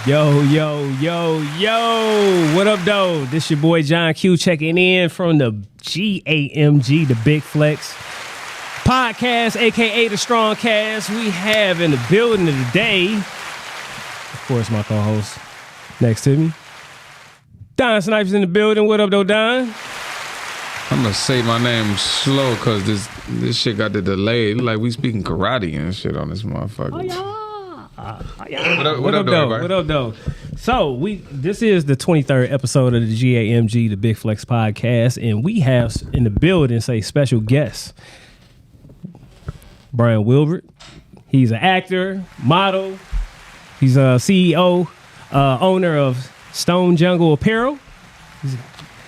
Yo, what up, though? This your boy John Q checking in from the GAMG, the Big Flex podcast, aka the StrongCast. We have in the building today, of course, my co-host next to me, Don Snipes in the building. What up, though, Don? I'm gonna say my name slow because this shit got the delay. Like we speaking karate and shit on this motherfucker. Oh, yeah. What up, though? What up, though? So this is the 23rd episode of the GAMG, the Big Flex podcast, and we have in the building special guest, Brian Wilbert. He's an actor, model. He's a CEO, owner of Stone Jungle Apparel.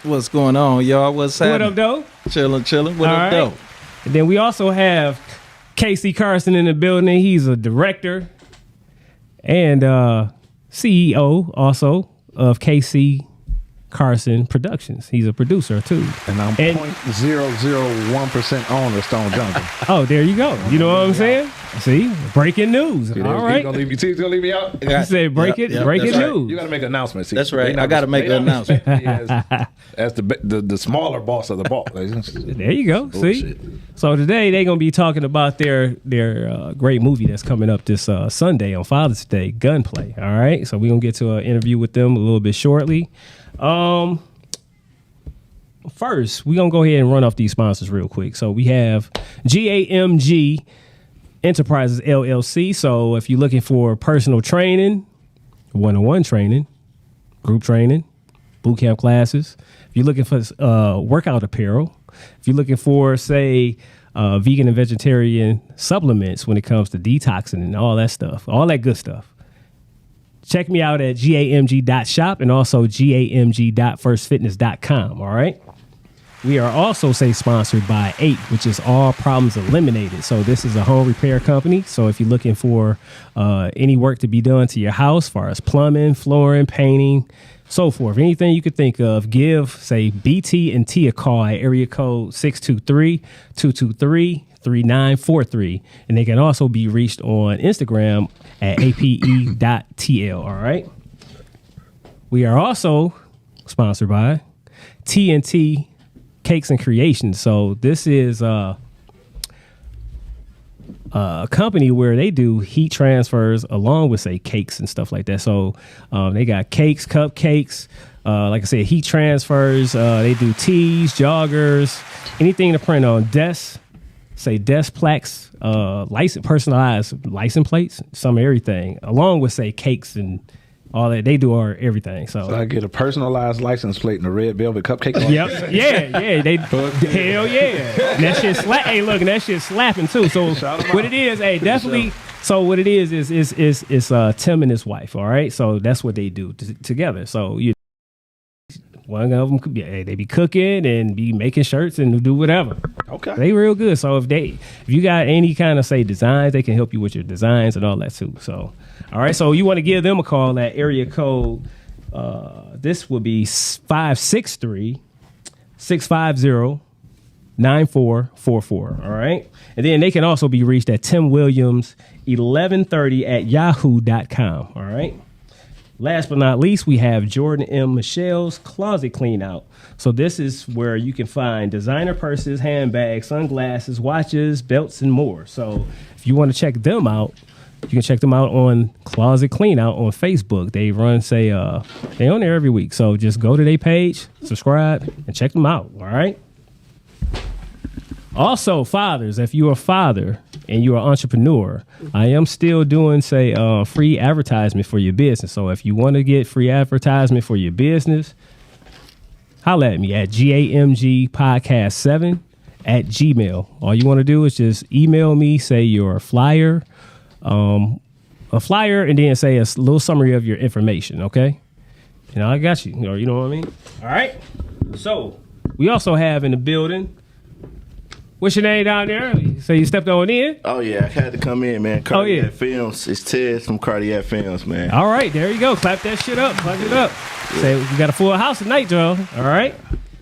What's going on, y'all? What's happening? What up, though? Chilling. What up, though? And then we also have Carson in the building. He's a director and CEO also of Carson Productions. He's a producer too. And I'm 0.001% owner of Stone Jungle. Oh, there you go. You know what I'm saying? See? Breaking news. All right. He's gonna leave me out? You said breaking news. Right. You gotta make an announcement. See, that's right. I gotta make an announcement. As the smaller boss of the boss. There you go. See? So today they're gonna be talking about their great movie that's coming up this Sunday on Father's Day, Gunplay. All right. So we're gonna get to an interview with them a little bit shortly. First, we're going to go ahead and run off these sponsors real quick. So we have GAMG Enterprises LLC. So if you're looking for personal training, one-on-one training, group training, boot camp classes, if you're looking for workout apparel, if you're looking for, say, vegan and vegetarian supplements when it comes to detoxing and all that stuff, all that good stuff, check me out at gamg.shop and also gamg.firstfitness.com. All right. We are also sponsored by 8, which is All Problems Eliminated. So this is a home repair company. So if you're looking for any work to be done to your house, as far as plumbing, flooring, painting, so forth, anything you could think of, give, say, BT and T a call at area code 623-223-3943. And they can also be reached on Instagram at ape.tl. All right. We are also sponsored by TNT Cakes and Creations. So this is a company where they do heat transfers along with, say, cakes and stuff like that. So they got cakes, cupcakes, like I said, heat transfers. They do tees, joggers, anything to print on desks. Say desk plaques, personalized license plates, some everything, along with, say, cakes and all that. They do everything. So I get a personalized license plate and a red velvet cupcake. Yep. Yeah. They hell yeah. And that shit Hey, look, and that shit's slapping too. So what it is, definitely. So what it is Tim and his wife. All right. So that's what they do together. So one of them could be they be cooking and be making shirts and do whatever. Okay. They real good. So if you got any kind of, say, designs, they can help you with your designs and all that too. So all right. So you want to give them a call at area code this would be 563-650-9444. All right. And then they can also be reached at timwilliams1130@yahoo.com. All right. Last but not least, we have Jordan M. Michelle's Closet Clean Out. So this is where you can find designer purses, handbags, sunglasses, watches, belts, and more. So if you want to check them out, you can check them out on Closet Clean Out on Facebook. They run, they on there every week. So just go to their page, subscribe, and check them out. All right. Also, fathers, if you're a father and you're an entrepreneur, I am still doing, free advertisement for your business. So if you want to get free advertisement for your business, holla at me at GAMGpodcast7@gmail. All you want to do is just email me, say your flyer, and then say a little summary of your information, okay? And I got you. You know what I mean? All right. So we also have in the building, what's your name down there? So you stepped on in? Oh, yeah. I had to come in, man. Cardiac Films. It's Ted from Cardiac Films, man. All right. There you go. Clap that shit up. Clap it up. Yeah. Say we got a full house tonight, Joe. All right.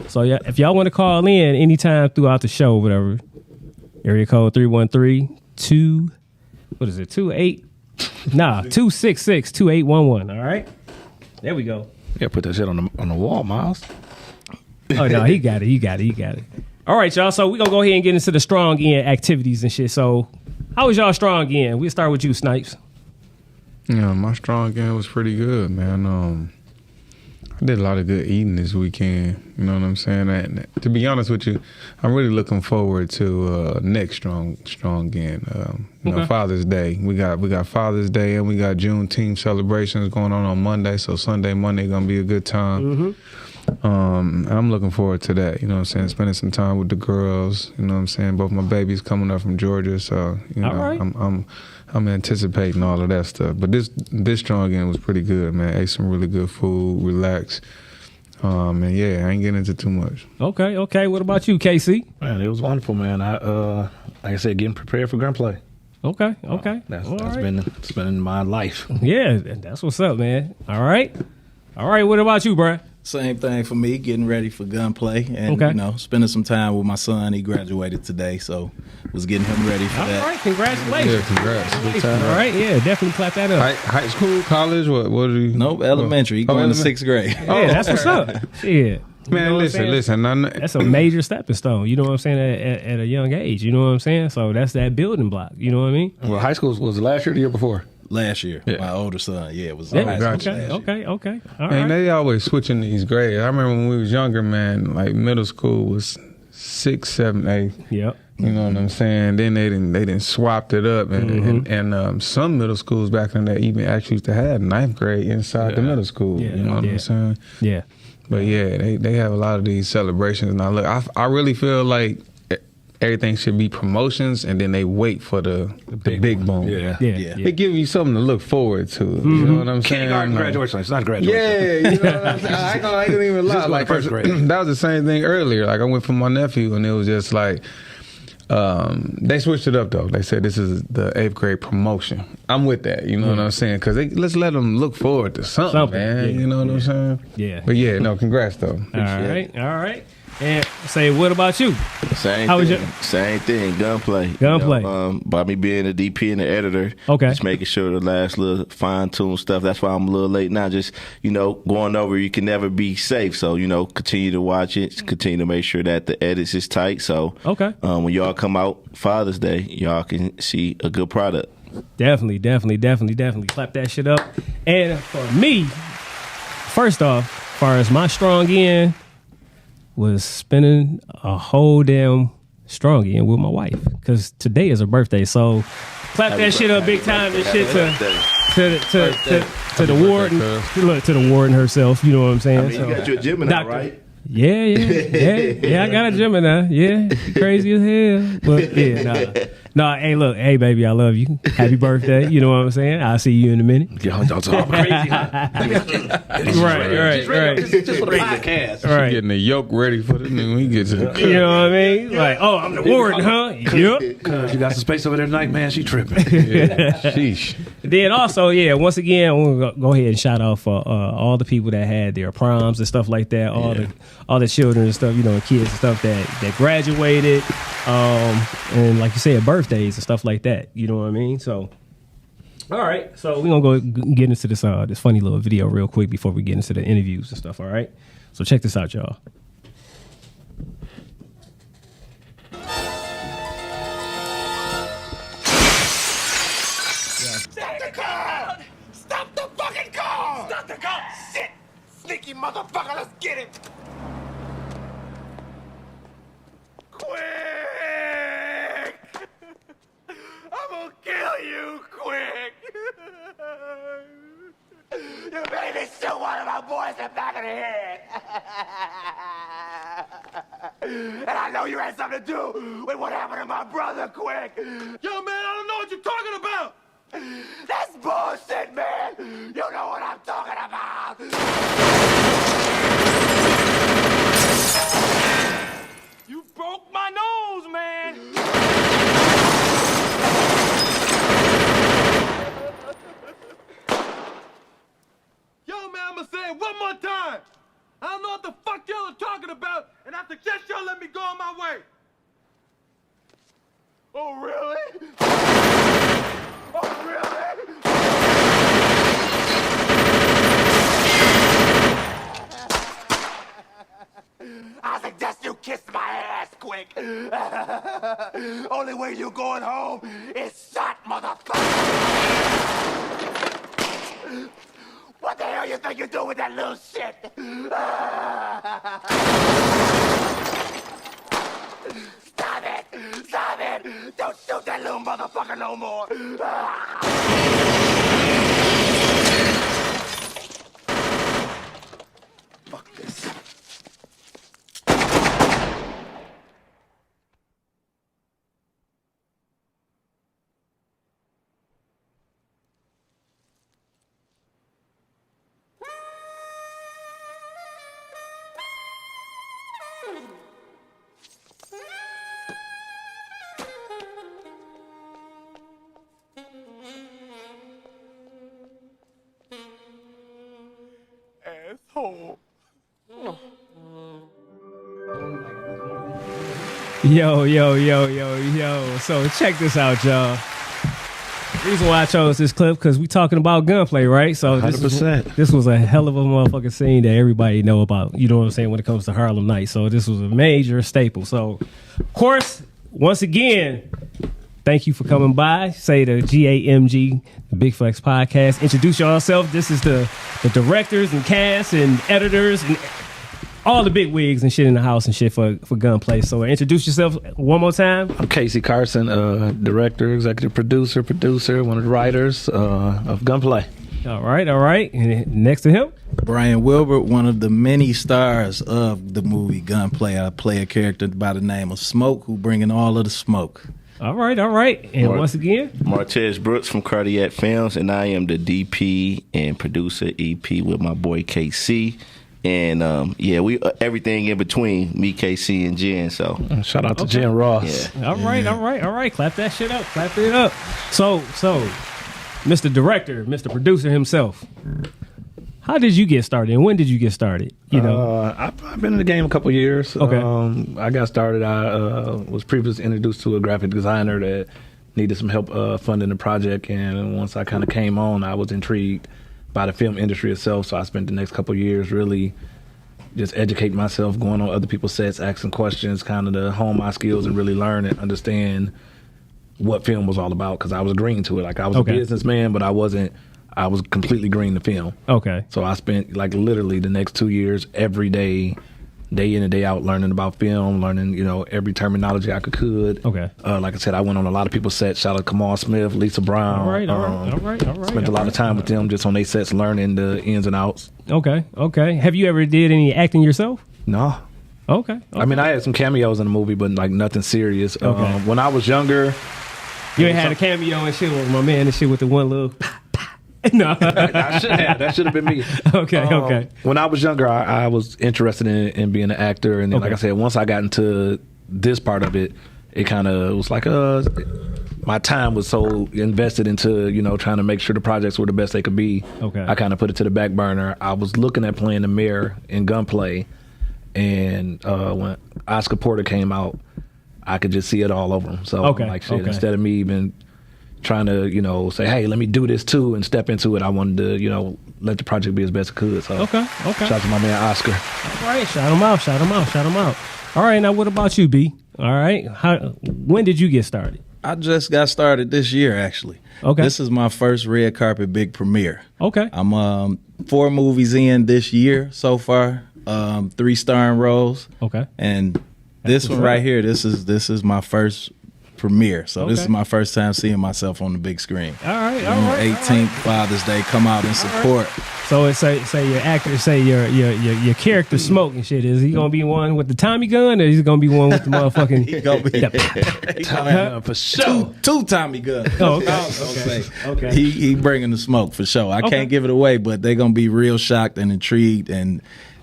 So yeah, if y'all want to call in anytime throughout the show, whatever, area code 313-28 Nah, 266-2811. All right. There we go. Yeah, put that shit on the wall, Miles. Oh no, he got it. All right, y'all. So we're gonna go ahead and get into the strong end activities and shit. So how was y'all strong end? We'll start with you, Snipes. Yeah, my strong end was pretty good, man. I did a lot of good eating this weekend. You know what I'm saying? And to be honest with you, I'm really looking forward to next strong end. You know, Father's Day. We got Father's Day and we got Juneteenth celebrations going on Monday. So Sunday, Monday gonna be a good time. And I'm looking forward to that. You know what I'm saying? Spending some time with the girls. You know what I'm saying? Both my babies coming up from Georgia, so you know, right. I'm anticipating all of that stuff. But this strong end was pretty good, man. Ate some really good food, relaxed. And yeah, I ain't getting into too much. Okay. What about you, KC? Man, it was wonderful, man. I like I said, getting prepared for gunplay. Okay. That's been my life. Yeah, that's what's up, man. All right. What about you, bro? Same thing for me, getting ready for gunplay and, you know, spending some time with my son. He graduated today, so was getting him ready for that. All right, congratulations. Yeah, congrats. Good time. All right, yeah, definitely clap that up. High school, college, what do you? Nope, elementary. He going to 6th grade. Yeah, that's what's up. Yeah. Man, listen. That's a major stepping stone. You know what I'm saying? At a young age, you know what I'm saying? So that's that building block. You know what I mean? Well, high school was last year or the year before? Last year, my older son, it was last year. Okay. All And right. they always switching these grades. I remember when we was younger, man, like middle school was 6, 7, 8. Yep. You know what I'm saying? Then they didn't swapped it up, and some middle schools back in the day even actually used to have 9th grade inside the middle school. Yeah. You know what I'm saying? Yeah. But yeah, they have a lot of these celebrations. And I really feel like everything should be promotions, and then they wait for the big boom. Yeah. They give you something to look forward to. You know what I'm saying? Kindergarten graduation. It's not graduation. Yeah, you know what I'm saying? I ain't gonna even lie. Just Like, first grade. that was the same thing earlier. Like, I went for my nephew, and it was just like, they switched it up though. They said this is the 8th grade promotion. I'm with that. You know what I'm saying? Because let's let them look forward to something, man. Yeah. You know what I'm saying? Yeah. But yeah, no, congrats though. All right. And say, what about you? Same thing. Gunplay. You know, by me being the DP and the editor. Okay. Just making sure the last little fine tune stuff. That's why I'm a little late now. Just, you know, going over. You can never be safe. So, you know, continue to watch it. Continue to make sure that the edits is tight. So, when y'all come out Father's Day, y'all can see a good product. Definitely clap that shit up. And for me, first off, as far as my strong end, was spending a whole damn strong end with my wife, because today is her birthday. So clap that shit up big time and shit to the warden. Look, to the warden herself. You know what I'm saying? I mean, you got your Gemini, right? Yeah. I got a Gemini. Yeah, crazy as hell. But yeah, nah. Hey, baby, I love you. Happy birthday. You know what I'm saying? I'll see you in a minute. Y'all talk crazy, huh? Right. Just for the podcast. Right. Getting the yoke ready for the when we get to the You know what I mean? Like, oh, I'm the warden, huh? Yep. Cause you got some space over there tonight, man. She tripping. sheesh. Then also, once again, we'll go ahead and shout out for all the people that had their proms and stuff like that. All the children and stuff, you know, kids and stuff that graduated, and like you said, birthdays and stuff like that. You know what I mean? So, all right. So we're gonna go get into this funny little video real quick before we get into the interviews and stuff. All right. So check this out, y'all. Stop the car! Stop the fucking car! Stop the car! Shit! Sneaky motherfucker, let's get him! Quick! I'm gonna kill you, quick! You made me shoot one of my boys in the back of the head! And I know you had something to do with what happened to my brother, quick! Yo, man, I don't know what you're talking about! That's bullshit, man! You know what I'm talking about! You broke my nose, man! Yo, man, I'ma say it one more time! I don't know what the fuck y'all are talking about, and I suggest y'all let me go on my way! Oh, really? Oh, really? I suggest you kiss my ass quick. Only way you going home is shot, motherfucker. What the hell you think you do with that little shit? Stop it! Stop it! Don't shoot that little motherfucker no more! Fuck this. Asshole. Yo. So check this out, y'all. The reason why I chose this clip because we talking about gunplay, right? So 100%. This was a hell of a motherfucking scene that everybody know about. You know what I'm saying when it comes to Harlem Nights. So this was a major staple. So, of course, once again, thank you for coming by. Say the GAMG, the Big Flex Podcast. Introduce yourself. This is the directors and cast and editors and all the big wigs and shit in the house and shit for Gunplay. So introduce yourself one more time. I'm Casey Carson, director, executive producer, one of the writers of Gunplay. All right. And next to him, Brian Wilbert, one of the many stars of the movie Gunplay. I play a character by the name of Smoke, who bringing all of the smoke. All right. And once again, Martez Brooks from Cardiac Films, and I am the DP and producer EP with my boy KC. And we everything in between, me, KC, and Jen. So shout out to Jen Ross. Yeah. All right. Clap that shit up. Clap it up. So, Mr. Director, Mr. Producer himself, how did you get started, and when did you get started? You know, I've been in the game a couple years. Okay. I got started. I was previously introduced to a graphic designer that needed some help funding the project, and once I kind of came on, I was intrigued by the film industry itself. So I spent the next couple of years really just educating myself, going on other people's sets, asking questions, kind of to hone my skills and really learn and understand what film was all about, because I was green to it. Like, I was a businessman, but I was completely green to film. Okay. So I spent like literally the next 2 years every day in and day out learning about film, learning, every terminology I could. Okay. Like I said, I went on a lot of people's sets. Shout out Kamal Smith, Lisa Brown. All right. Spent a lot of time with them just on their sets learning the ins and outs. Okay. Have you ever did any acting yourself? No. Okay. I mean, I had some cameos in the movie, but like nothing serious. Okay. When I was younger, you ain't had a cameo and shit with my man and shit with the one little. No, that should have been me. Okay. When I was younger, I was interested in being an actor, and then, like I said, once I got into this part of it, it kind of was like my time was so invested into trying to make sure the projects were the best they could be. Okay. I kind of put it to the back burner. I was looking at playing the mayor in Gunplay, and when Oscar Porter came out, I could just see it all over him. So instead of me even trying to, say, hey, let me do this too and step into it, I wanted to, let the project be as best it could. So okay. Shout out to my man Oscar. All right, shout him out. All right, now what about you, B? All right, when did you get started? I just got started this year, actually. Okay. This is my first red carpet big premiere. Okay. I'm 4 movies in this year so far, 3 starring roles. Okay. And this one right here, this is my first premiere. So this is my first time seeing myself on the big screen. All right. 18th Father's Day, come out and support. So it's say your actor, say your character Smoke and shit. Is he gonna be one with the Tommy gun, or is he gonna be one with the motherfucking? He gonna be Tommy gun for sure. Two Tommy guns. Oh, okay. Okay. He bringing the smoke for sure. I can't give it away, but they're gonna be real shocked and intrigued, and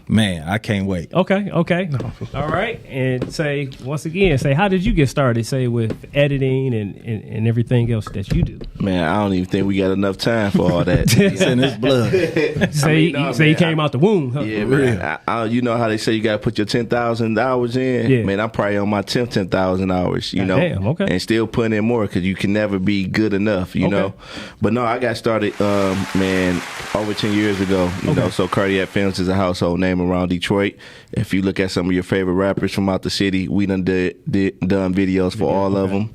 man, I can't wait. Okay. All right. And say, once again, how did you get started, say, with editing and everything else that you do? Man, I don't even think we got enough time for all that. It's in his blood. He came out the womb. Huh? Yeah, man. You know how they say you got to put your 10,000 hours in? Yeah. Man, I'm probably on my 10th 10,000 hours, you know? Damn, okay. And still putting in more because you can never be good enough, you know? But no, I got started, man, over 10 years ago, you know? So Cardiac Films is a household name name around Detroit. If you look at some of your favorite rappers from out the city, we done done videos for all of them.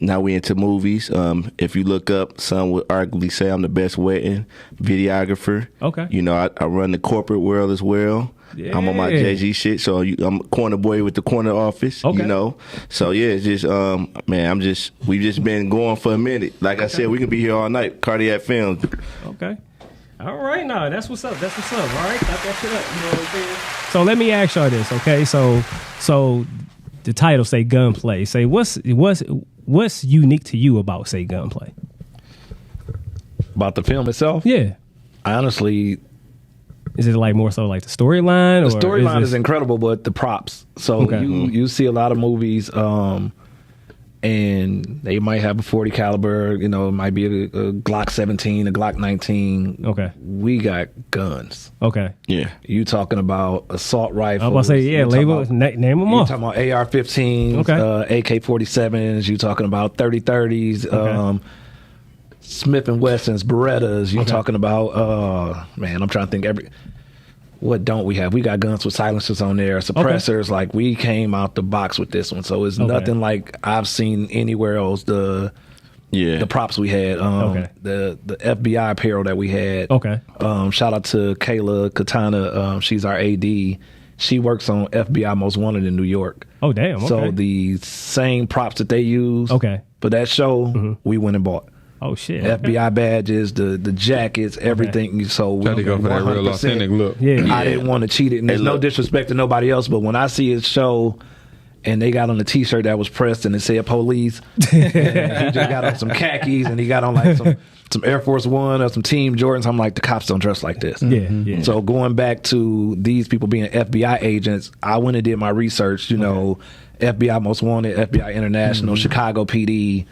Now we into movies. If you look up, some would arguably say I'm the best wedding videographer. Okay. You know, I run the corporate world as well. Yeah. I'm on my Jay-Z shit, so I'm a corner boy with the corner office, you know. So, yeah, it's just, man, we've just been going for a minute. Like I said, we can be here all night. Cardiac Films. Okay. All right, now that's what's up. All right, got that shit up. You know what I'm saying? So let me ask y'all this, okay? So the title say gunplay. Say what's unique to you about say gunplay? About the film itself? Yeah. I honestly... Is it like more so like the storyline? The storyline is incredible, but the props. So you see a lot of movies, and they might have a 40 caliber. You know, it might be a Glock 17, a Glock 19. Okay, we got guns. Okay, yeah. You talking about assault rifles? I was about to say name them off. You talking about AR-15s, AK-47s. You talking about 30-30s. Okay. Smith & Wessons, Berettas. You're talking about, man, I'm trying to think what don't we have? We got guns with silencers on there, suppressors. Like, we came out the box with this one. So it's nothing like I've seen anywhere else. The props we had, the FBI apparel that we had. Okay. Shout out to Kayla Katana. She's our AD. She works on FBI Most Wanted in New York. Oh, damn. Okay. So the same props that they use for that show, we went and bought. Oh shit! FBI badges, the jackets, everything. Okay. So we go for that real authentic look. Yeah. I didn't want to cheat it, and there's no disrespect to nobody else, but when I see his show, and they got on a T-shirt that was pressed and it said police, and he just got on some khakis and he got on like some Air Force One or some Team Jordans. I'm like, the cops don't dress like this. Yeah. So going back to these people being FBI agents, I went and did my research. You know, FBI Most Wanted, FBI International, Chicago PD.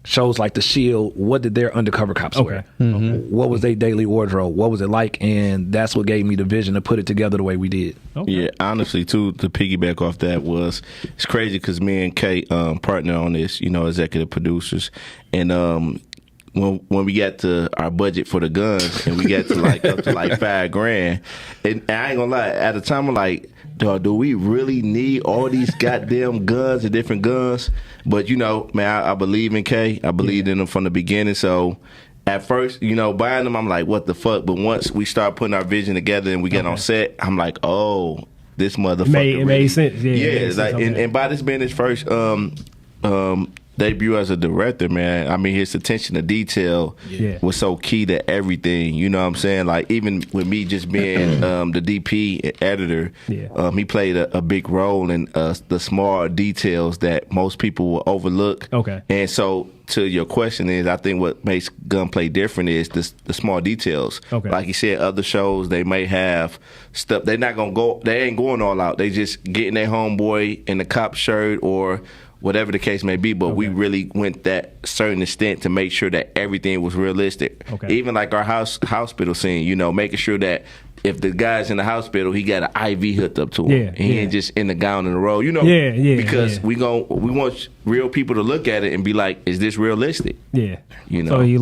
Shows like The Shield, what did their undercover cops wear? What was their daily wardrobe? What was it like? And that's what gave me the vision to put it together the way we did. Yeah, honestly, too, to piggyback off that it's crazy because me and Kate partner on this, you know, executive producers. And when we got to our budget for the guns and we got to like up to like $5,000, and I ain't gonna lie, at the time I'm like, do we really need all these goddamn guns and different guns? But, you know, man, I believe in K. I believed in them from the beginning. So at first, you know, buying them, I'm like, what the fuck? But once we start putting our vision together and we get on set, I'm like, oh, this motherfucker. It made sense. Yeah, like, and by this being his first debut as a director, man, I mean, his attention to detail was so key to everything. You know what I'm saying? Like, even with me just being the DP and editor, he played a big role in the small details that most people will overlook. Okay. And so, to your question is, I think what makes Gunplay different is the small details. Okay. Like you said, other shows, they may have stuff. They're not going to go, they ain't going all out. They just getting their homeboy in the cop shirt or whatever the case may be, but we really went that certain extent to make sure that everything was realistic. Okay. Even like our hospital scene, you know, making sure that if the guy's in the hospital, he got an IV hooked up to him. And he ain't just in the gown in the road, you know. Because we want real people to look at it and be like, is this realistic? Yeah. You know. So you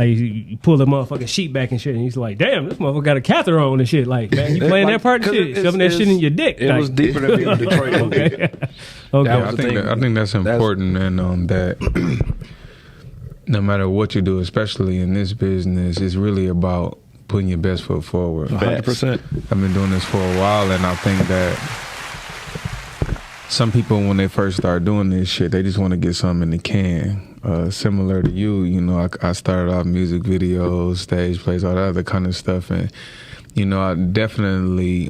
you pull the motherfucking sheet back and shit, and he's like, damn, this motherfucker got a catheter on and shit. Like, man, you playing that part and shit, shoving that shit in your dick. It was deeper than being a Detroit movie. Okay. I think that's important, and that no matter what you do, especially in this business, it's really about putting your best foot forward. 100%. I've been doing this for a while, and I think that some people, when they first start doing this shit, they just want to get something in the can. Similar to you know, I started off music videos, stage plays, all that other kind of stuff, and you know, I definitely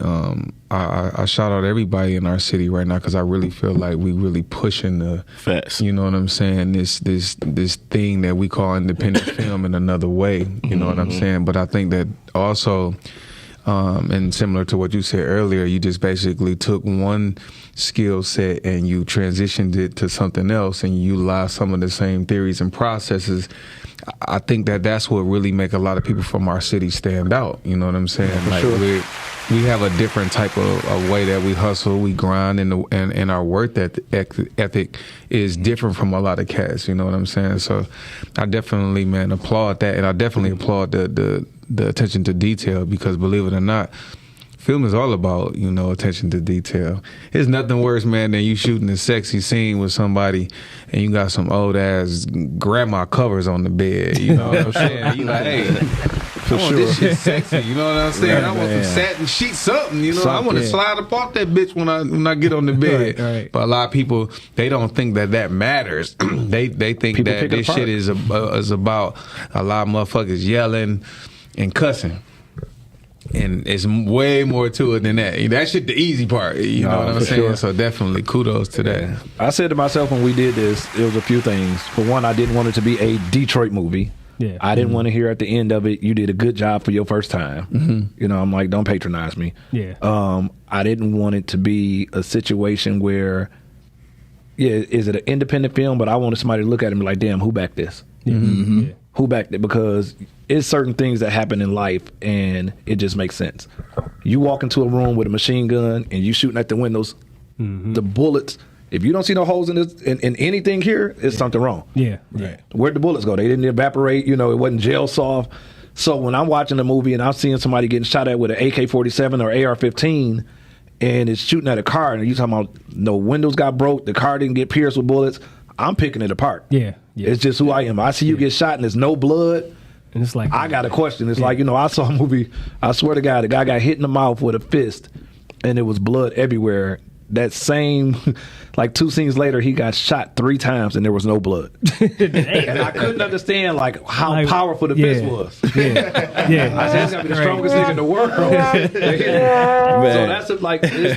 I shout out everybody in our city right now because I really feel like we really pushing the facts. You know what I'm saying? This thing that we call independent film in another way. You know what I'm saying? But I think that also, and similar to what you said earlier, you just basically took one skill set and you transitioned it to something else, and you utilized some of the same theories and processes. I think that that's what really make a lot of people from our city stand out. You know what I'm saying? For like sure. We have a different type of way that we hustle, we grind, and our work ethic is different from a lot of cats. You know what I'm saying? So I definitely, man, applaud that, and I definitely applaud the the attention to detail, because believe it or not, film is all about, attention to detail. There's nothing worse, man, than you shooting a sexy scene with somebody and you got some old ass grandma covers on the bed. You know what I'm saying? You like, hey, I want this shit sexy. You know what I'm saying? Right, I want some satin sheets, something. I want to slide up off that bitch when I get on the bed. Right. But a lot of people, they don't think that matters. they think people that this shit is about a lot of motherfuckers yelling and cussing. And it's way more to it than that. That shit the easy part. You know what I'm saying? Sure. So definitely kudos to that. I said to myself when we did this, it was a few things. For one, I didn't want it to be a Detroit movie. Yeah. I didn't want to hear at the end of it, you did a good job for your first time. Mm-hmm. I'm like, don't patronize me. Yeah. I didn't want it to be a situation where, is it an independent film? But I wanted somebody to look at it and be like, damn, who backed this? Mm-hmm. Yeah. Who backed it? Because it's certain things that happen in life and it just makes sense. You walk into a room with a machine gun and you shooting at the windows, the bullets, if you don't see no holes in this in anything here, it's something wrong. Yeah. Right. Where'd the bullets go? They didn't evaporate, it wasn't gel soft. So when I'm watching a movie and I'm seeing somebody getting shot at with an AK-47 or AR-15 and it's shooting at a car and you talking about no windows got broke, the car didn't get pierced with bullets, I'm picking it apart. Yeah. It's just who I am. I see you get shot and there's no blood. And it's like, I got a question. It's like, I saw a movie, I swear to God, the guy got hit in the mouth with a fist and there was blood everywhere. That same, 2 scenes later, he got shot 3 times and there was no blood. And I couldn't understand how powerful the fist was. Yeah. I said, that's got to be the strongest nigga in the world. So that's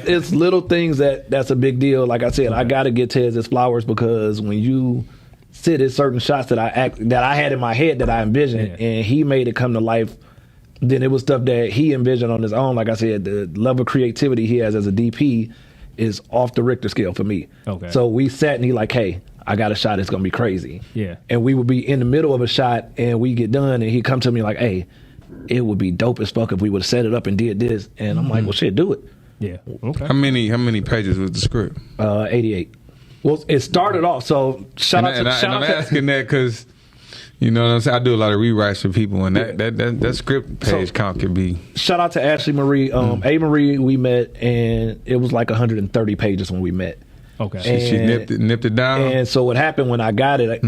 it's little things that's a big deal. Like I said, I got to get Tez his flowers because when you sit at certain shots that I had in my head that I envisioned, and he made it come to life. Then it was stuff that he envisioned on his own. Like I said, the level of creativity he has as a DP is off the Richter scale for me. Okay. So we sat and he like, hey, I got a shot. It's gonna be crazy. Yeah. And we would be in the middle of a shot and we get done and he come to me like, hey, it would be dope as fuck if we would have set it up and did this. And I'm like, well, shit, do it. Yeah. Okay. How many pages was the script? 88. Well, it started off. So shout out to I'm asking that because, you know what I'm saying? I do a lot of rewrites for people, and that script page count could be. Shout out to Ashley Marie. A. Marie, we met, and it was 130 pages when we met. Okay. She nipped it down. And so what happened when I got it,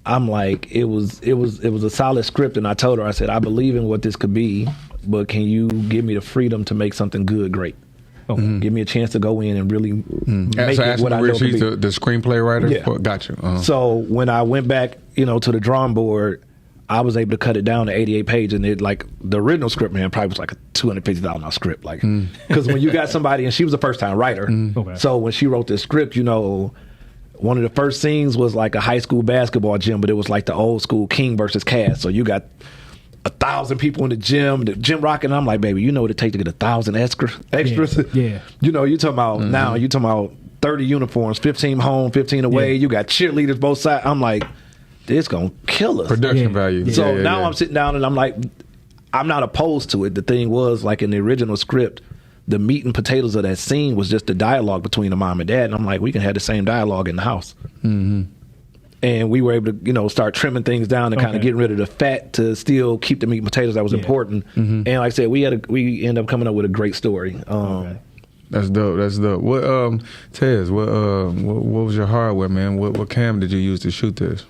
I'm like, it was a solid script, and I told her, I said, I believe in what this could be, but can you give me the freedom to make something good, great? Okay. Give me a chance to go in and really make it what I know to be. The screenplay writer? Yeah. Got you. So when I went back, to the drawing board, I was able to cut it down to 88 pages, and it the original script, man, probably was a $250,000 script. Because when you got somebody, and she was a first-time writer, so when she wrote this script, one of the first scenes was a high school basketball gym, but it was the old school King versus Cass. So you got 1,000 people in the gym rocking. I'm like, baby, you know what it takes to get 1,000 extras? Yeah. You talking about now, you talking about 30 uniforms, 15 home, 15 away. You got cheerleaders both sides. I'm like, this going to kill us. Production value. So now I'm sitting down and I'm like, I'm not opposed to it. The thing was, in the original script, the meat and potatoes of that scene was just the dialogue between the mom and dad. And I'm like, we can have the same dialogue in the house. Mm-hmm. And we were able to, start trimming things down and kind of getting rid of the fat to still keep the meat and potatoes. That was important. Mm-hmm. And like I said, we ended up coming up with a great story. That's dope. What Tez? What was your hardware, man? What cam did you use to shoot this?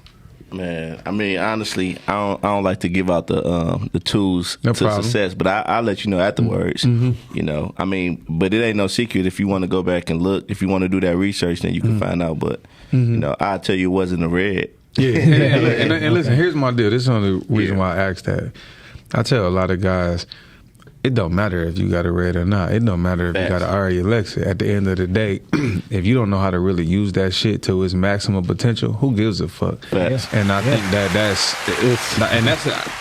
Man, I mean, honestly, I don't like to give out the tools to success, but I'll let you know afterwards. Mm-hmm. I mean, but it ain't no secret. If you want to go back and look, if you want to do that research, then you can find out. But I'll tell you, it wasn't a red. Yeah, and listen, here's my deal. This is the only reason why I asked that. I tell a lot of guys, it don't matter if you got a red or not. It don't matter if you got an RE Alexa. At the end of the day, if you don't know how to really use that shit to its maximum potential, who gives a fuck? Facts. And I think that's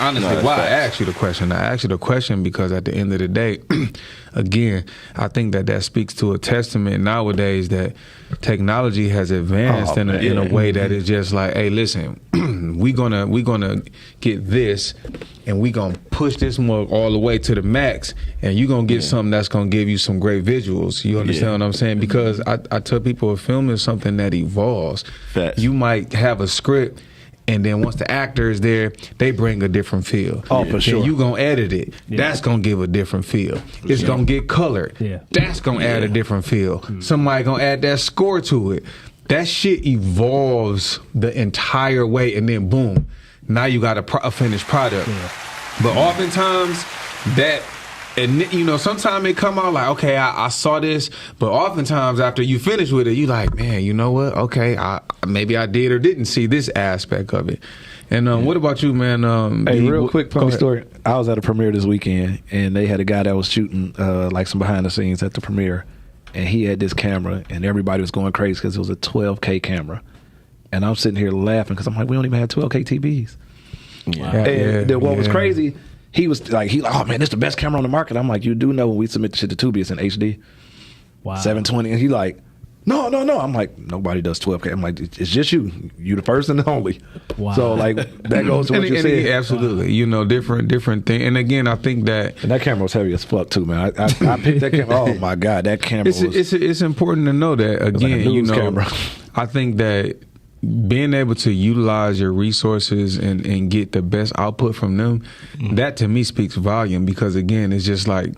honestly why I asked you the question. I asked you the question because at the end of the day, again, I think that speaks to a testament nowadays that technology has advanced in a way that is just like, hey, listen, we gonna get this and we gonna push this more all the way to the max, and you gonna get something that's gonna give you some great visuals. You understand what I'm saying? Because I tell people, a film is something that evolves. Facts. You might have a script and then once the actor is there, they bring a different feel. Oh, for sure. And you gonna edit it. Yeah. That's gonna give a different feel. It's gonna get colored. Yeah. That's gonna add a different feel. Somebody gonna add that score to it. That shit evolves the entire way, and then boom, now you got a finished product. Yeah. But oftentimes that. And you know, sometimes it come out like, okay, I saw this, but oftentimes after you finish with it, you like, man, you know what? Okay, maybe I did or didn't see this aspect of it. And what about you, man? Hey, real quick funny story. I was at a premiere this weekend, and they had a guy that was shooting like some behind the scenes at the premiere, and he had this camera, and everybody was going crazy because it was a 12K camera, and I'm sitting here laughing because I'm like, we don't even have 12K TVs. Wow. And what was crazy. He was like, oh man, this is the best camera on the market. I'm like, you do know when we submit the shit to Tubi, it's in HD. Wow. 720. And he like, no. I'm like, nobody does 12K. I'm like, it's just you. You the first and the only. Wow. So like, that goes to what you said. Absolutely. Wow. You know, different thing. And again, I think that. And that camera was heavy as fuck too, man. I picked that camera. Oh my God, that camera it's important to know that, again, like you know, camera. I think that being able to utilize your resources and get the best output from them, that to me speaks volume, because again, it's just like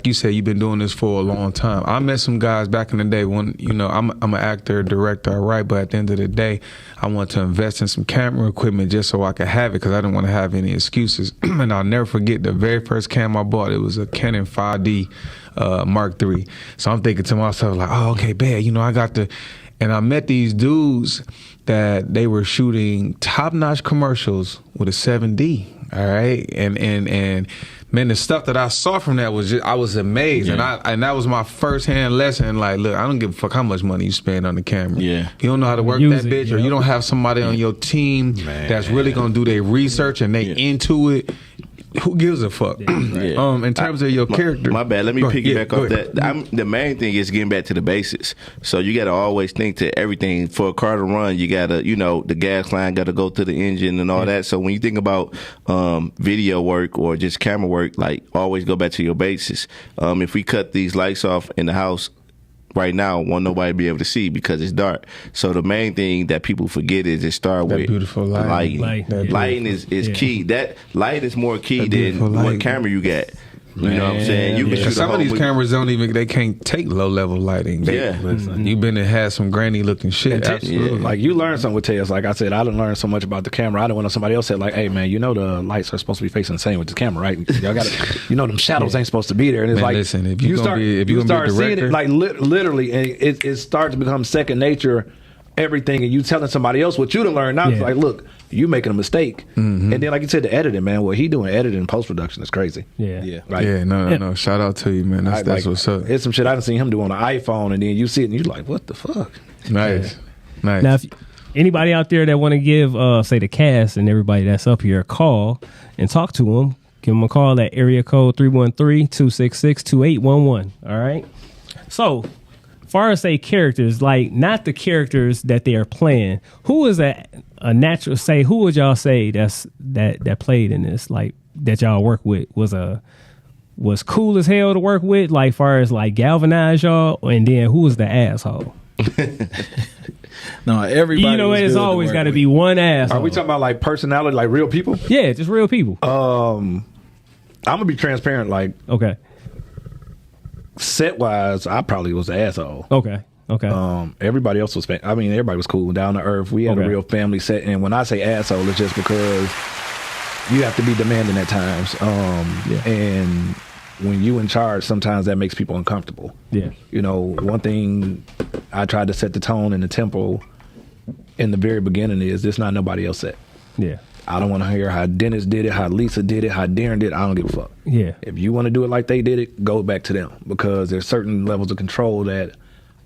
you said, you've been doing this for a long time. I met some guys back in the day when, you know, I'm an actor, director, all right, but at the end of the day, I want to invest in some camera equipment just so I could have it, because I didn't want to have any excuses. And I'll never forget the very first cam I bought. It was a Canon 5D Mark III. So I'm thinking to myself like, oh, okay, bad, you know, I got the. And I met these dudes that they were shooting top-notch commercials with a 7D, all right? And man, the stuff that I saw from that was just, I was amazed. Yeah. And that was my first-hand lesson. Like, look, I don't give a fuck how much money you spend on the camera. Yeah. You don't know how to work that bitch, or you don't have somebody on your team that's really going to do their research and they into it. Who gives a fuck? In terms of your character. My bad. Let me piggyback off that. The main thing is getting back to the basics. So you got to always think to everything. For a car to run, you got to, you know, the gas line got to go to the engine and all that. So when you think about video work or just camera work, like, always go back to your basics. If we cut these lights off in the house right now, won't nobody be able to see because it's dark. So the main thing that people forget is it start with beautiful lighting. Lighting is key. That light is more key than what camera you got. You know what I'm saying? You can shoot some of these cameras they can't take low level lighting. You've been and had some granny looking shit. Absolutely. Like, you learn something with Tez. Like I said, I didn't learn so much about the camera. I didn't want somebody else said like, hey man, you know the lights are supposed to be facing the same with the camera, right? Y'all gotta, you know them shadows ain't supposed to be there. And it's man, like, listen, if you start seeing it, like literally, and it starts to become second nature. Everything, and you telling somebody else what you done learned. Now it's like, look, you making a mistake. And then, like you said, the editing, man. What he doing editing and post production is crazy. No. Shout out to you, man. That's what's up. It's some shit I done seen him do on the iPhone, and then you see it, and you like, what the fuck? Nice. Now, if anybody out there that want to give, say, the cast and everybody that's up here a call and talk to them, give them a call at area code 313-266-2811. All right. So, far as say characters, like not the characters that they are playing, who is a natural, say, who would y'all say that played in this, like that y'all work with was cool as hell to work with, like far as like galvanize y'all, and then who was the asshole? No, everybody. You know, it's always got to be one asshole. Are we talking about like personality, like real people? Yeah, just real people. I'm gonna be transparent. Like, okay. Set wise, I probably was the asshole. Okay. Everybody else was. Everybody was cool, down to earth. We had a real family set, and when I say asshole, it's just because you have to be demanding at times. And when you in charge, sometimes that makes people uncomfortable. Yeah. You know, one thing I tried to set the tone and the tempo in the very beginning is this not nobody else set. Yeah. I don't want to hear how Dennis did it, how Lisa did it, how Darren did it. I don't give a fuck. Yeah. If you want to do it like they did it, go back to them, because there's certain levels of control that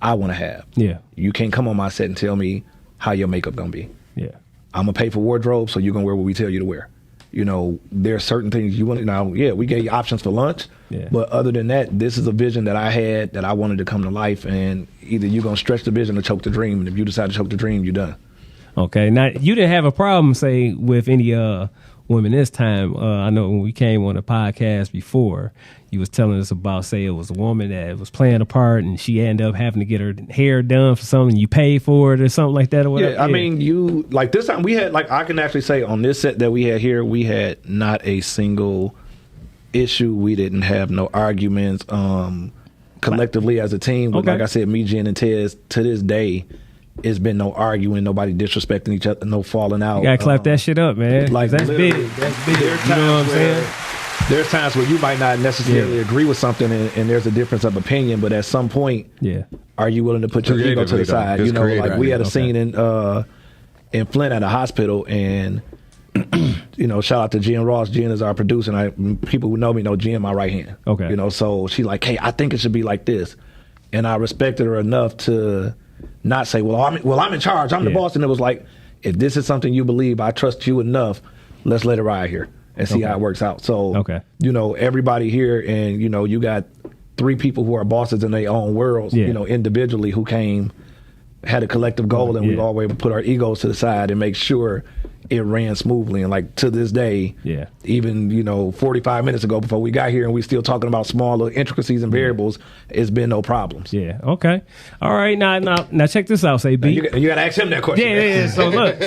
I want to have. Yeah. You can't come on my set and tell me how your makeup gonna be. Yeah. I'm gonna pay for wardrobe, so you're gonna wear what we tell you to wear. You know, there are certain things you want to. Now, yeah, we gave you options for lunch, but other than that, this is a vision that I had that I wanted to come to life, and either you're gonna stretch the vision or choke the dream, and if you decide to choke the dream, you're done. Okay. Now, you didn't have a problem, say, with any women this time. I know when we came on the podcast before, you was telling us about, say, it was a woman that was playing a part and she ended up having to get her hair done for something, you paid for it or something like that or whatever. Yeah, I mean, you, like this time we had, like, I can actually say on this set that we had here, we had not a single issue. We didn't have no arguments collectively as a team. But like I said, me, Jen, and Tez, to this day, it's been no arguing, nobody disrespecting each other, no falling out. You gotta clap that shit up, man. Like, that's big. That's big. You know what I'm saying? There's times where you might not necessarily agree with something and there's a difference of opinion, but at some point, are you willing to put your ego to the side? You know, like we had a scene in Flint at a hospital, and you know, shout out to Jen Ross. Jen is our producer, and people who know me know Jen my right hand. Okay. You know, so she like, hey, I think it should be like this. And I respected her enough to not say, well, I'm in charge. I'm the boss. And it was like, if this is something you believe, I trust you enough, let's let it ride here and see how it works out. So, you know, everybody here, and, you know, you got 3 people who are bosses in their own worlds, you know, individually, who had a collective goal, and we've always put our egos to the side and make sure it ran smoothly. And like to this day, even, you know, 45 minutes ago before we got here, and we still talking about smaller intricacies and variables, it's been no problems. Okay. All right. Now check this out, say B. You got to ask him that question. Yeah. So look,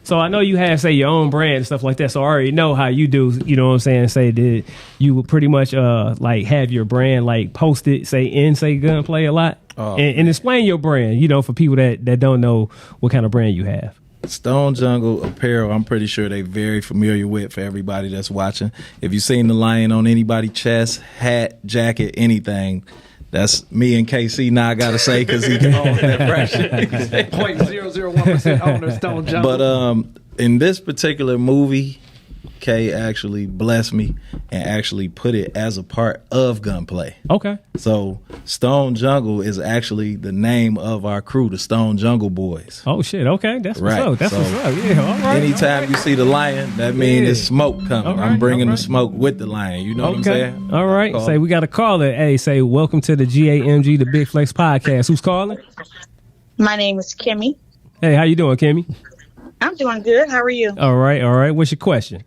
so I know you have, say, your own brand and stuff like that. So I already know how you do, you know what I'm saying? Say that you would pretty much like have your brand like posted, say Gunplay a lot. And explain your brand, you know, for people that don't know what kind of brand you have. Stone Jungle Apparel, I'm pretty sure they're very familiar with, for everybody that's watching. If you've seen the lion on anybody's chest, hat, jacket, anything, that's me and KC now, I got to say, because he can own that fraction. 0.001% owner, Stone Jungle. But in this particular movie, Kay actually blessed me and actually put it as a part of Gunplay. Okay. So Stone Jungle is actually the name of our crew, the Stone Jungle Boys. Oh shit, okay. That's what's up. That's what's up. Yeah, all right. Anytime you see the lion, that means there's smoke coming. I'm bringing the smoke with the lion. You know what I'm saying? All right. Say we got a caller. Hey, say welcome to the GAMG, the Big Flex Podcast. Who's calling? My name is Kimmy. Hey, how you doing, Kimmy? I'm doing good. How are you? All right. What's your question?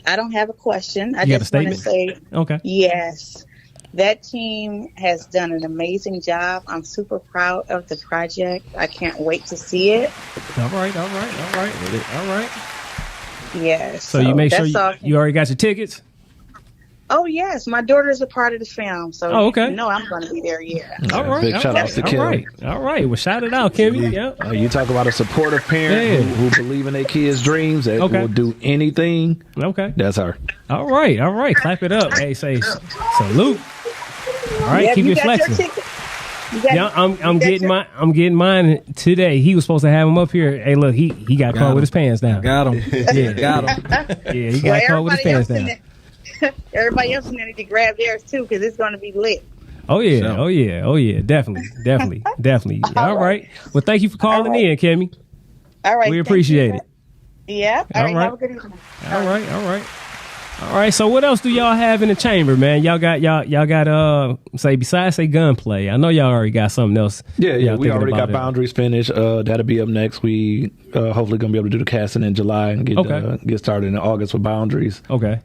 I don't have a question. I you just want to say, yes, that team has done an amazing job. I'm super proud of the project. I can't wait to see it. All right. Yes. So you make sure you already got your tickets? Oh, yes. My daughter's a part of the film. So I'm going to be there, All right. Big shout out to Kim. All right. Well, shout it out, Kimmy. Yeah. You talk about a supportive parent who believe in their kids' dreams, that will do anything. Okay. That's her. All right. Clap it up. Hey, say salute. All right. Keep it flexing. I'm getting mine today. He was supposed to have him up here. Hey, look, he got caught with his pants down. Got him. Yeah, he got caught with his pants down. Everybody else need to grab theirs too, because it's going to be lit. Oh yeah, definitely. All right. Well, thank you for calling in, Kimmy. All right, we appreciate it. Yeah. All right. Have a good evening. All right. So what else do y'all have in the chamber, man? Y'all got say besides Gunplay. I know y'all already got something else. Yeah. We already got Boundaries finished. That'll be up next. We hopefully gonna be able to do the casting in July and get started in August with Boundaries. Okay.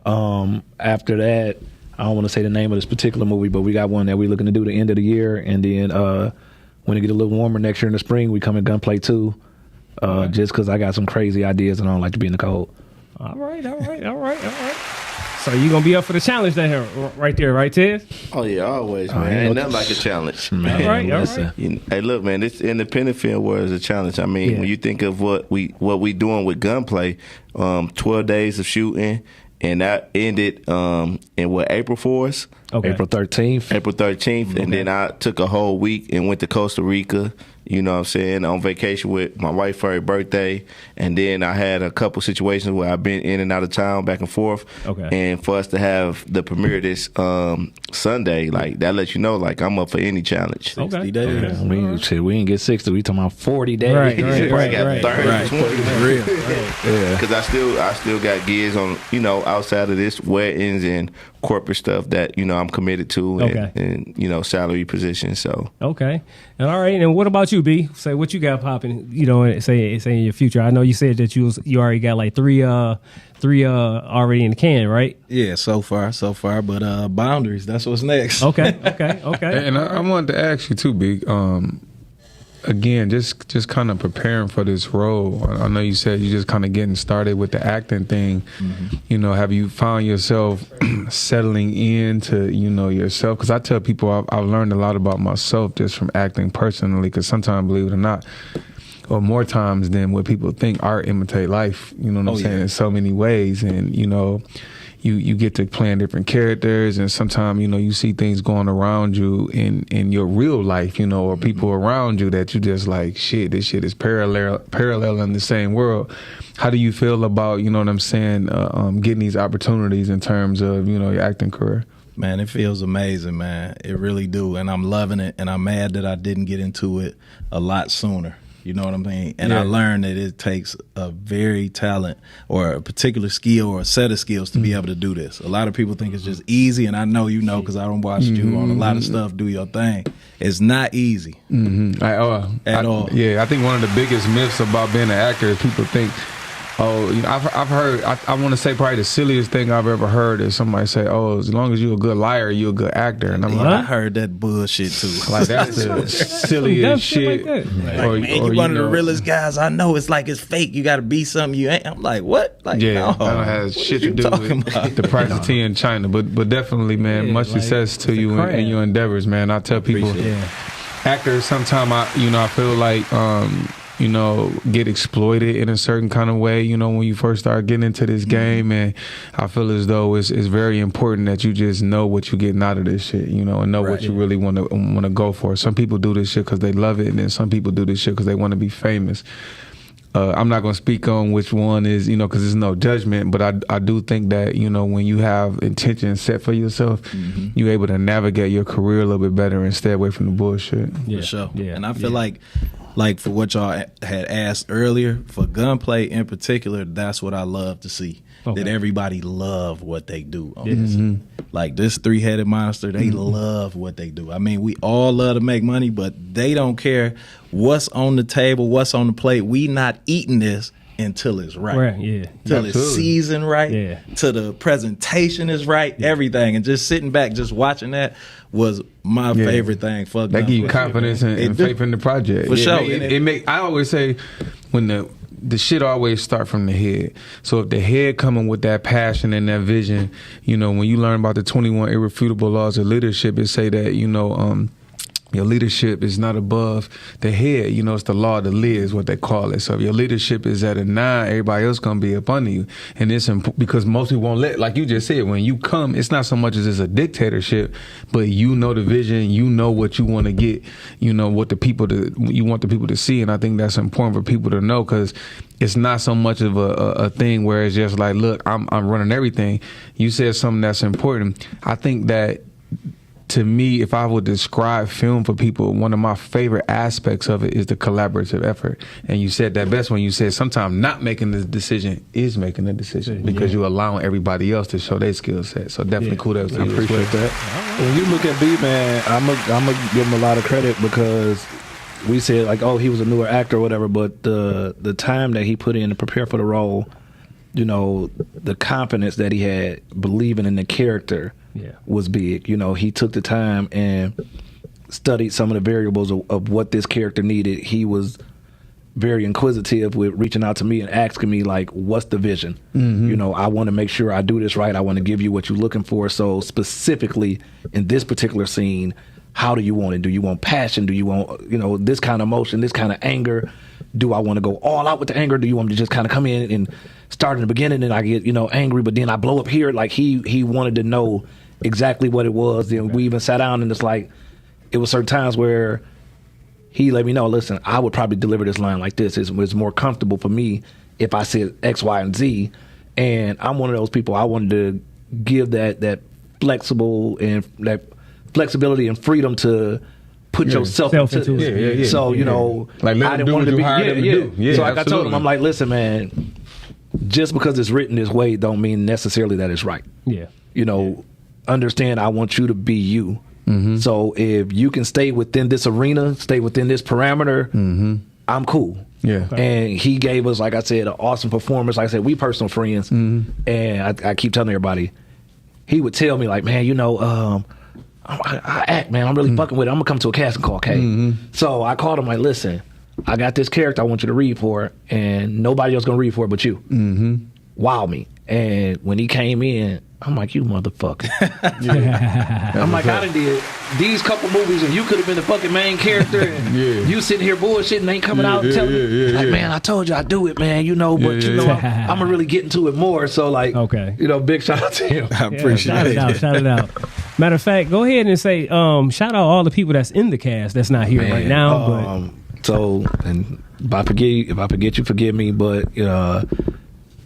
After that, I don't want to say the name of this particular movie, but we got one that we're looking to do the end of the year, and then when it get a little warmer next year in the spring, we come in Gunplay 2. Just because I got some crazy ideas and I don't like to be in the cold. All right. So you gonna be up for the challenge then, right there, right, Ted? Oh yeah, always, man. Ain't nothing like a challenge, man. All right. Hey, look, man, this independent film was a challenge. I mean, when you think of what we doing with Gunplay, 12 days of shooting, and that ended in April 4th? Okay. April 13th. And then I took a whole week and went to Costa Rica, you know what I'm saying, on vacation with my wife for her birthday. And then I had a couple situations where I've been in and out of town, back and forth. Okay. And for us to have the premiere this Sunday, like, that lets you know, like, I'm up for any challenge. 60 days. Okay. We didn't get 60. We talking about 40 days. Right. Got 30, 20. Real. Because I still got gigs on, you know, outside of this, weddings and corporate stuff that I'm committed to, and salary positions. So okay, and all right. And what about you, B? Say what you got popping. Say in your future. I know you said that you already got like three already in the can, right? Yeah, so far. But boundaries. That's what's next. Okay. And I wanted to ask you too, B. Again, just kind of preparing for this role. I know you said you just kind of getting started with the acting thing. Mm-hmm. Have you found yourself settling into, yourself? Because I tell people I've learned a lot about myself just from acting personally. Because sometimes, believe it or not, or more times than what people think, art imitate life. You know what I'm saying? In so many ways, and you get to playing different characters, and sometimes you see things going around you in your real life, or people around you that you just like, shit, this shit is parallel in the same world. How do you feel about what I'm saying, getting these opportunities in terms of your acting career? Man, it feels amazing, man. It really do, and I'm loving it, and I'm mad that I didn't get into it a lot sooner. You know what I mean? And I learned that it takes a very talent or a particular skill or a set of skills to be able to do this. A lot of people think it's just easy, and I know because I don't watch you on a lot of stuff, do your thing. It's not easy at all. Yeah, I think one of the biggest myths about being an actor is people think, I've heard, I want to say probably the silliest thing I've ever heard is somebody say, as long as you're a good liar, you're a good actor. And I'm like, I heard that bullshit too. Like, that's the silliest shit. You're one of the realest guys I know. It's like it's fake. You got to be something you ain't. I'm like, what? Like, that don't have shit to do with the price of tea in China. But definitely, man, much success to you in your endeavors, man. I tell people, actors, sometimes I feel like, get exploited in a certain kind of way, when you first start getting into this game. And I feel as though it's very important that you just know what you're getting out of this shit, and know what you really want to go for. Some people do this shit because they love it, and then some people do this shit because they want to be famous. I'm not going to speak on which one is, because there's no judgment, but I do think that, when you have intentions set for yourself, you're able to navigate your career a little bit better and stay away from the bullshit. Yeah, for sure. Yeah. And I feel like for what y'all had asked earlier, for gunplay in particular, that's what I love to see. That everybody love what they do on this. Like this three-headed monster, they love what they do. I mean, we all love to make money, but they don't care what's on the table, what's on the plate. We not eating this until it's right. Until it's seasoned right. Till the presentation is right. Everything. And just sitting back, just watching that was my favorite thing. Fuck that give you confidence and faith in the project. For sure. I always say when the shit always start from the head. So if the head coming with that passion and that vision, when you learn about the 21 irrefutable laws of leadership, it say that, your leadership is not above the head. It's the law of the lid is what they call it. So if your leadership is at a 9, everybody else going to be up under you. And it's because most people won't let, like you just said, when you come, it's not so much as it's a dictatorship, but the vision, what you want to get, what you want the people to see. And I think that's important for people to know, because it's not so much of a thing where it's just like, look, I'm running everything. You said something that's important. I think that, to me, if I would describe film for people, one of my favorite aspects of it is the collaborative effort. And you said that best when you said sometimes not making the decision is making the decision, because you're allowing everybody else to show their skill set. So definitely kudos to you. I appreciate that. When you look at B, man, I'm gonna give him a lot of credit, because we said like, he was a newer actor or whatever, but the time that he put in to prepare for the role, the confidence that he had, believing in the character, was big. He took the time and studied some of the variables of what this character needed. He was very inquisitive with reaching out to me and asking me, like, what's the vision? I want to make sure I do this right. I want to give you what you're looking for. So specifically in this particular scene, how do you want it? Do you want passion? Do you want, this kind of emotion, this kind of anger? Do I want to go all out with the anger? Do you want me to just kind of come in and start in the beginning and I get, angry, but then I blow up here? Like he wanted to know exactly what it was. Then we even sat down and it's like, it was certain times where he let me know, listen, I would probably deliver this line like this. It's more comfortable for me if I said X, Y, and Z. And I'm one of those people, I wanted to give that flexible and that flexibility and freedom to put yourself into it. So, like, I didn't want to be So like I told him, I'm like, listen, man, just because it's written this way don't mean necessarily that it's right. understand I want you to be you. So if you can stay within this arena, stay within this parameter, I'm cool. Yeah. And he gave us, like I said, an awesome performance. Like I said, we personal friends. And I keep telling everybody, he would tell me like, man, you know, I act, man. I'm really fucking with it. I'm going to come to a casting call, K. So I called him like, listen, I got this character I want you to read for, and nobody else going to read for it but you. Wow me. And when he came in, I'm like, you motherfucker. I'm like, I done did these couple movies and you could have been the fucking main character and you sitting here bullshitting ain't coming out and telling me. Like, man, I told you I do it, man, you know, but you know, I'm going to really get into it more. So like, you know, big shout out to him. I appreciate it. Shout it out. Matter of fact, go ahead and say, shout out all the people that's in the cast that's not here right now. So, and if I forget you, forgive me, but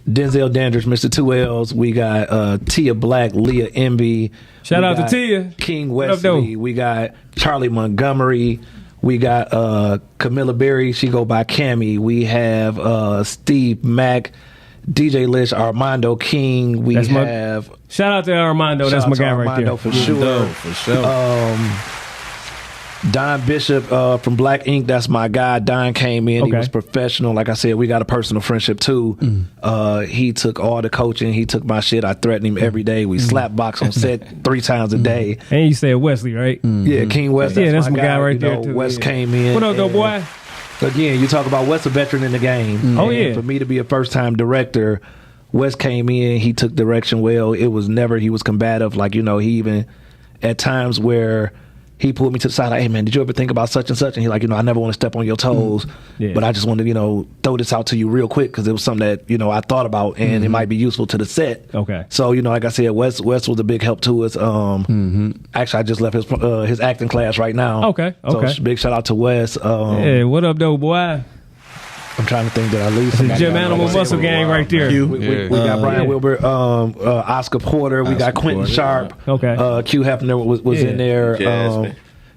Denzel Dandridge, Mr. 2Ls. We got Tia Black, Leah Envy. Shout out to Tia. King Wesley. We got Charlie Montgomery. We got Camilla Berry. She go by Cammy. We have Steve Mack, DJ Lish, Armando King. Shout out to Armando. That's my guy right there. For sure. Don Bishop from Black Ink, that's my guy. Don came in, he was professional. Like I said, we got a personal friendship too. He took all the coaching, he took my shit. I threatened him every day. We slap box on set 3 times a day. And you said Wesley, right? Yeah, King West. That's my guy right there too. West came in. What up, though, boy? Again, you talk about West, a veteran in the game. Oh yeah. For me to be a first time director, West came in, he took direction well. It was never, he was combative. Like, you know, he even at times where he pulled me to the side, like, hey man, did you ever think about such and such? And he's like, you know, I never want to step on your toes, but I just wanted to, you know, throw this out to you real quick because it was something that, you know, I thought about and it might be useful to the set. So, you know, like I said, Wes was a big help to us. Actually, I just left his acting class right now. So big shout out to Wes. Yeah, what up, though, boy? I'm trying to think that I lose. It's Jim Animal Muscle Gang right there. We got Brian Wilbert, Oscar Porter. We got Quentin Sharp. Q Hefner was in there.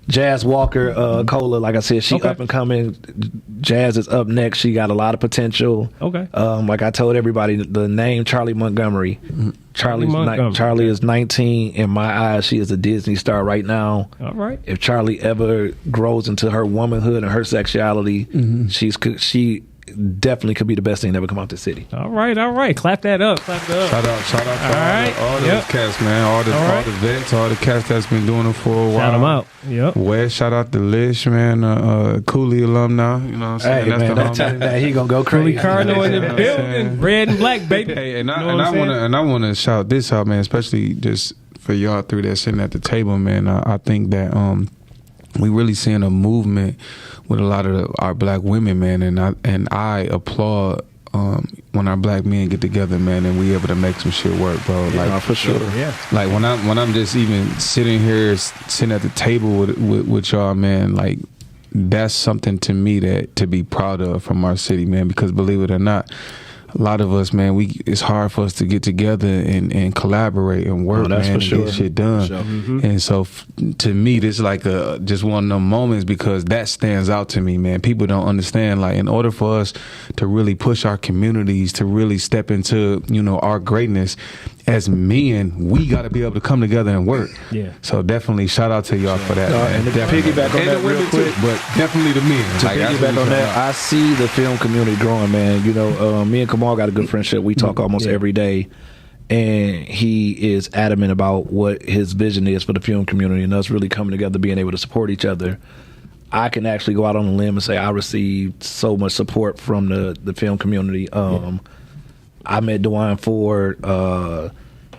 Jazz Walker, Cola. Like I said, she up and coming. Jazz is up next. She got a lot of potential. Like I told everybody, the name Charlie Montgomery. Charlie is 19. In my eyes, she is a Disney star right now. If Charlie ever grows into her womanhood and her sexuality, she definitely could be the best thing to ever come out the city. All right. Clap that up. Shout out to all those cats, man. All the vets, all the cats that's been doing it for a while. Shout them out. Wes, shout out to Lish, man. Cooley alumni. You know what I'm saying? Hey, that's man, tell him that he gonna go crazy. Cooley Cardinal in the building. Red and black, baby. Hey, and I want to shout this out, man, especially just for y'all three that's sitting at the table, man. I think that we really seeing a movement with a lot of our black women, man, and I applaud when our black men get together, man, and we able to make some shit work, bro. Like for sure. Like when I'm just even sitting at the table with y'all, man, like that's something to me that to be proud of from our city, man. Because believe it or not, a lot of us, man, it's hard for us to get together and collaborate and work, man, and get shit done. And so to me, this is like just one of them moments because that stands out to me, man. People don't understand, like, in order for us to really push our communities, to really step into, you know, our greatness, as men, we got to be able to come together and work. So definitely shout out to y'all for that, man. And to piggyback on that real quick, but definitely the men. To piggyback on that, I see the film community growing, man. You know, me and Kamal got a good friendship. We talk almost every day. And he is adamant about what his vision is for the film community and us really coming together, being able to support each other. I can actually go out on a limb and say I received so much support from the film community. I met DeWine Ford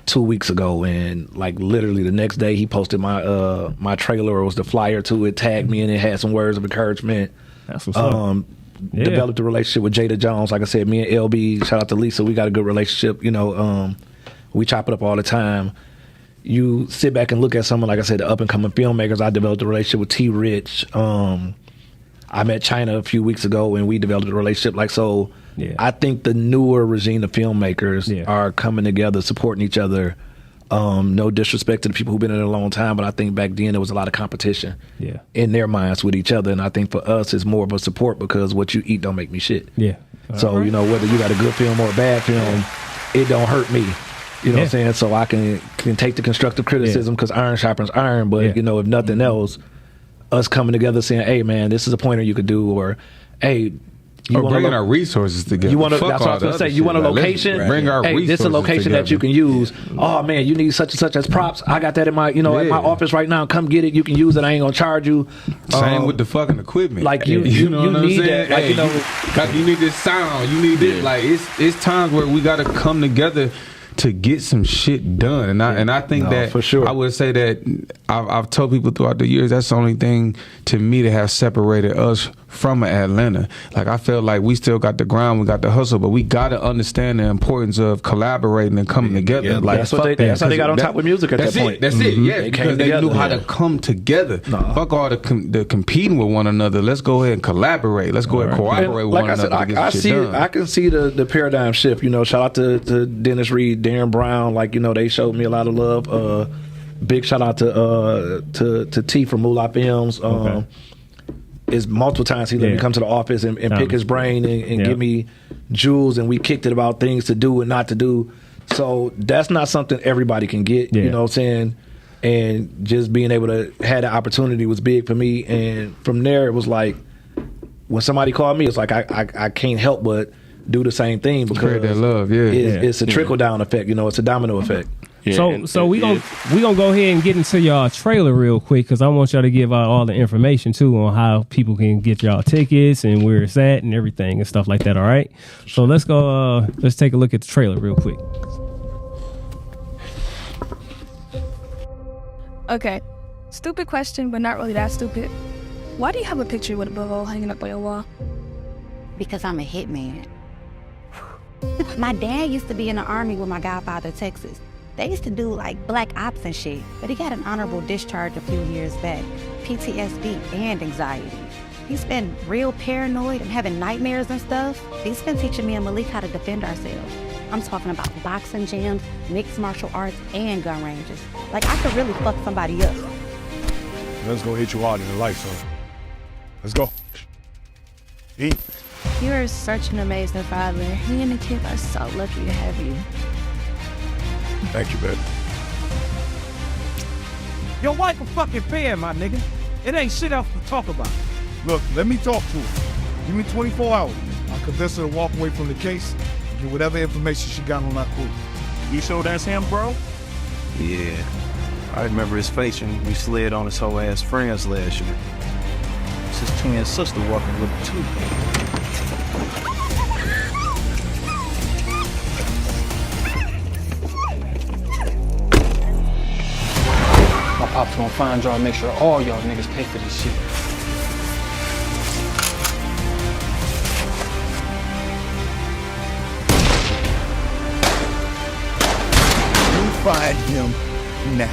2 weeks ago, and like literally the next day he posted my trailer, or was the flyer to it, tagged me in it, had some words of encouragement. That's what's up. Developed a relationship with Jada Jones. Like I said, me and LB, shout out to Lisa, we got a good relationship. You know, we chop it up all the time. You sit back and look at someone, like I said, the up and coming filmmakers. I developed a relationship with T Rich. I met China a few weeks ago and we developed a relationship. Like, so I think the newer regime of filmmakers are coming together, supporting each other. No disrespect to the people who've been in it a long time, but I think back then there was a lot of competition in their minds with each other. And I think for us, it's more of a support because what you eat don't make me shit. So, you know, whether you got a good film or a bad film, it don't hurt me. You know what I'm saying? So I can take the constructive criticism because iron sharpens iron. But, you know, if nothing else, us coming together saying, hey, man, this is a pointer you could do, or, hey, you want bringing our resources together. You want to? That's what I was going to say. You want a location? Bring our resources this is a location together. that you can use. Oh man, you need such and such as props. I got that in my, at my office right now. Come get it. You can use it. I ain't gonna charge you. Same with the fucking equipment. Like you know what need that. Like you need this sound. You need this. Like it's times where we got to come together to get some shit done, and I think that for sure. I would say that I've told people throughout the years that's the only thing to me that has separated us from Atlanta. Like I feel like we still got the grind, we got the hustle, but we got to understand the importance of collaborating and coming together. Yeah, like that's how they got on top with music at that point. That's it. Yeah, because they knew how to come together. Fuck all the competing with one another. Let's go ahead and collaborate. Let's go ahead and cooperate with one another. I can see the paradigm shift. You know, shout out to Dennis Reed, Darren Brown. Like, you know, they showed me a lot of love. Big shout out to T from Moolah Films. Is multiple times he let me come to the office and pick his brain and give me jewels, and we kicked it about things to do and not to do. So that's not something everybody can get. You know what I'm saying? And just being able to have the opportunity was big for me. And from there, it was like when somebody called me, it's like I can't help but do the same thing because that love. It's a trickle down effect. You know, it's a domino effect. Yeah, so we gonna go ahead and get into y'all trailer real quick because I want y'all to give out all the information too on how people can get y'all tickets and where it's at and everything and stuff like that. All right, so let's go. Let's take a look at the trailer real quick. Okay, stupid question, but not really that stupid. Why do you have a picture with a bullet hole hanging up on your wall? Because I'm a hitman. My dad used to be in the Army with my godfather, Texas. They used to do like black ops and shit, but he got an honorable discharge a few years back. PTSD and anxiety. He's been real paranoid and having nightmares and stuff. He's been teaching me and Malik how to defend ourselves. I'm talking about boxing jams, mixed martial arts, and gun ranges. Like I could really fuck somebody up. Let's go hit you hard in the life, son. Let's go. Eat. You are such an amazing father. Me and the kids are so lucky to have you. Thank you, baby. Your wife a fucking fan, my nigga. It ain't shit else to talk about. Look, let me talk to her. Give me 24 hours. I'll convince her to walk away from the case and get whatever information she got on that crew. You sure that's him, bro? Yeah. I remember his face when we slid on his whole ass friends last year. It's his twin sister walking with him too. My pop's gonna find y'all and make sure all y'all niggas pay for this shit. You find him now.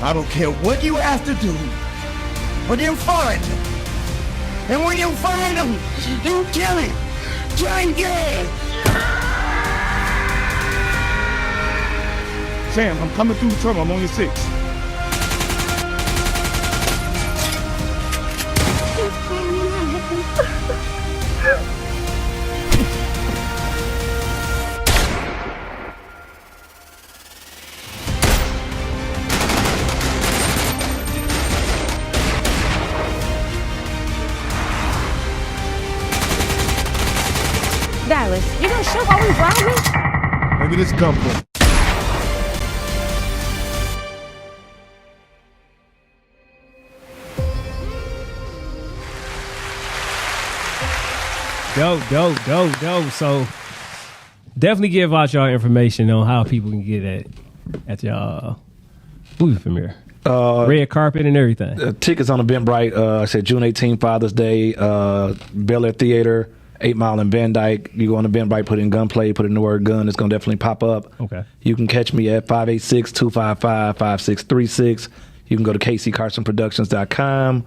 I don't care what you have to do, but you find him. And when you find him, you kill him. Try and get him. Sam, I'm coming through the tunnel. I'm on your 6. Dallas, you gonna show while we driving? Maybe this come from. Go. So definitely give out y'all information on how people can get at y'all movie premiere. Red carpet and everything. Tickets on Eventbrite. I said June 18th, Father's Day. Bel Air Theater, 8 Mile in Van Dyke. You go on Eventbrite, put in gunplay, put in the word gun. It's going to definitely pop up. Okay. You can catch me at 586-255-5636. You can go to kccarsonproductions.com.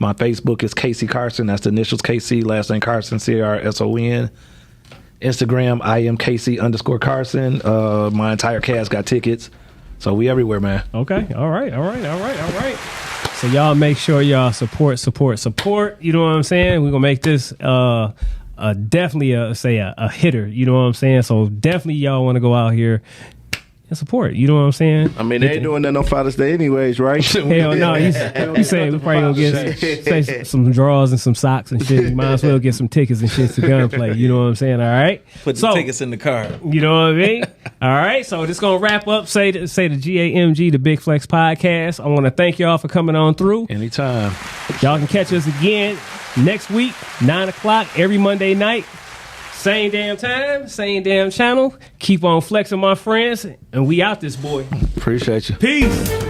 My Facebook is Casey Carson. That's the initials KC, last name Carson, CARSON. Instagram, I am Casey_Carson. My entire cast got tickets. So we everywhere, man. Okay. All right. So y'all make sure y'all support. You know what I'm saying? We're going to make this a definitely a hitter. You know what I'm saying? So definitely y'all want to go out here and support. You know what I'm saying? I mean, they ain't doing that on Father's Day anyways, right? Hell no. You saying we probably gonna get some drawers and some socks and shit. You might as well get some tickets and shit to gunplay. You know what I'm saying? All right. Put the tickets in the car. You know what I mean? All right. So this gonna wrap up. Say the GAMG, the Big Flex Podcast. I want to thank y'all for coming on through. Anytime. Y'all can catch us again next week, 9:00 every Monday night. Same damn time, same damn channel. Keep on flexing, my friends, and we out this boy. Appreciate you. Peace.